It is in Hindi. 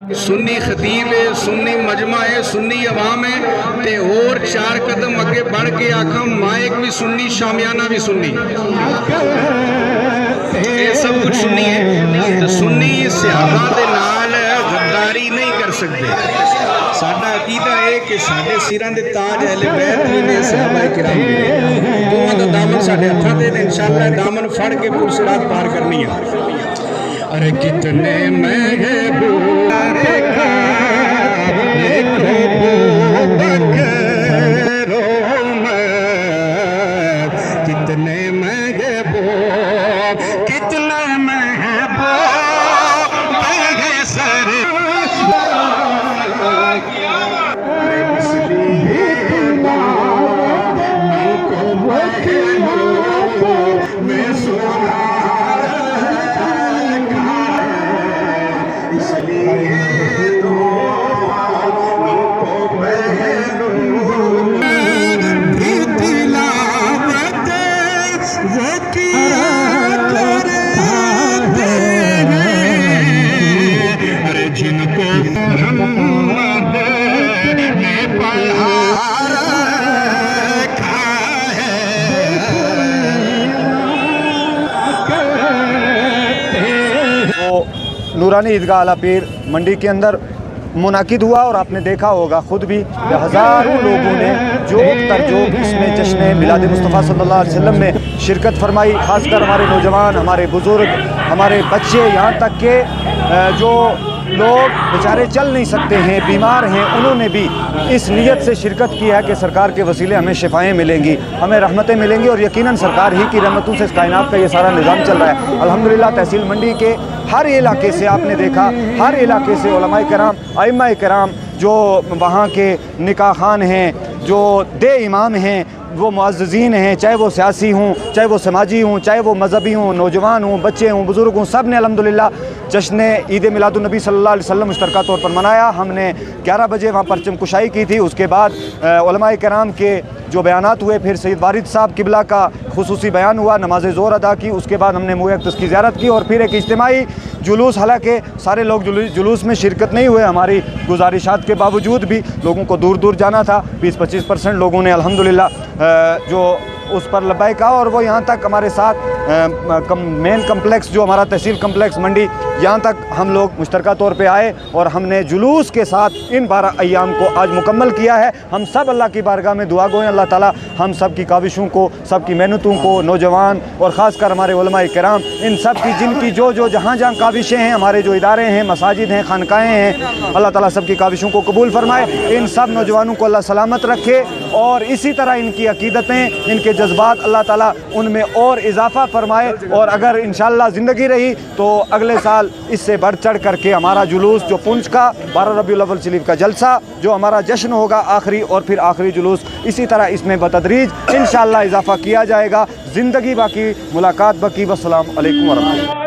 सुन्नी खतीब है, सुन्नी मजमा है, सुन्नी अवाम है ते और 4 कदम अगे बढ़ के आखा माइक भी सुन्नी, शामियाना भी सुन्नी, ये सब कुछ सुन्नी है। तो सुन्नी सहाबा दे नाल गद्दारी नहीं कर सकते। साडा अकीदा है कि साडे सिरां दे ताज अहले बैत ने सहाबा किराम दे दोवां दा दामन साडे हत्थां ते इंशाअल्लाह दामन फड़ के पुरसरात पार करनी है। अरे कितने महबूब देखा कितने महबूब कितने महबूब सर मैं सोना जिनको नूरानी ईदगाह आला पीर मंडी के अंदर मुनाकिद हुआ और आपने देखा होगा खुद भी हज़ारों लोगों ने जोक तर जोक इसमें जश्न मिलाद मुस्तफ़ा सल्लल्लाहु अलैहि वसल्लम में शिरकत फरमाई। खासकर हमारे नौजवान, हमारे बुज़ुर्ग, हमारे बच्चे, यहाँ तक के जो लोग बेचारे चल नहीं सकते हैं, बीमार हैं, उन्होंने भी इस नीयत से शिरकत की है कि सरकार के वसीले हमें शिफाएँ मिलेंगी, हमें रहमतें मिलेंगी और यकीनन सरकार ही की रहमतों से इस कायनात का ये सारा निज़ाम चल रहा है। अल्हम्दुलिल्लाह तहसील मंडी के हर इलाके से आपने देखा, हर इलाके से उलमाए किराम, अइम्माए किराम जो वहाँ के निकाह खान हैं, जो दे इमाम हैं, वो मुअज़्ज़िज़ीन हैं, चाहे वो सियासी हों, चाहे वो समाजी हों, चाहे वो मज़हबी हों, नौजवान हों, बच्चे हों, बुज़ुर्ग हों, सब ने अल्हम्दुलिल्लाह जश्न ईद मिलादुन्नबी सल्लल्लाहु अलैहि वसल्लम मुश्तरका तौर पर मनाया। हमने 11 बजे वहाँ परचम कुशाई की थी। उसके बाद उलमाए किराम के जो बयानात हुए, फिर सैयद वारिद साहब किबला का खुसूसी बयान हुआ, नमाज़ ज़ोर अदा की, उसके बाद हमने मुए अक़दस की ज़ियारत की और फिर एक इज्तिमाई जुलूस, हालांकि सारे लोग जुलूस में शिरकत नहीं हुए, हमारी गुजारिशात के बावजूद भी लोगों को दूर दूर जाना था। 20-25% लोगों ने अल्हम्दुलिल्लाह जो उस पर लब्बाई कहा और वो यहाँ तक हमारे साथ मेन कम्प्लेक्स जो हमारा तहसील कम्प्लेक्स मंडी, यहाँ तक हम लोग मुश्तरका तौर पे आए और हमने जुलूस के साथ इन 12 अय्याम को आज मुकम्मल किया है। हम सब अल्लाह की बारगाह में दुआ गो हैं, अल्लाह ताला हम सब की काविशों को, सब की मेहनतों को, नौजवान और ख़ासकर हमारे उलमाए किराम, इन सब की जिनकी जो जो जहाँ जहाँ काविशें हैं, हमारे जो इदारे हैं, मसाजिद हैं, खानकाएँ हैं, अल्लाह ताला सब की काविशों को कबूल फरमाए। इन सब नौजवानों को अल्लाह सलामत रखे और इसी तरह इनकी अकीदतें, इनके जज्बात अल्लाह ताला उनमें और इजाफ़ा फरमाए और अगर इंशाअल्लाह ज़िंदगी रही तो अगले साल इससे बढ़ चढ़ करके हमारा जुलूस जो पुंछ का 12 रबीउल अव्वल शरीफ का जलसा जो हमारा जश्न होगा आखिरी और फिर आखिरी जुलूस, इसी तरह इसमें बतदरीज इंशाअल्लाह इजाफ़ा किया जाएगा। ज़िंदगी बाकी, मुलाकात बाकी। वस्सलाम अलैकुम वरहमतुल्लाह।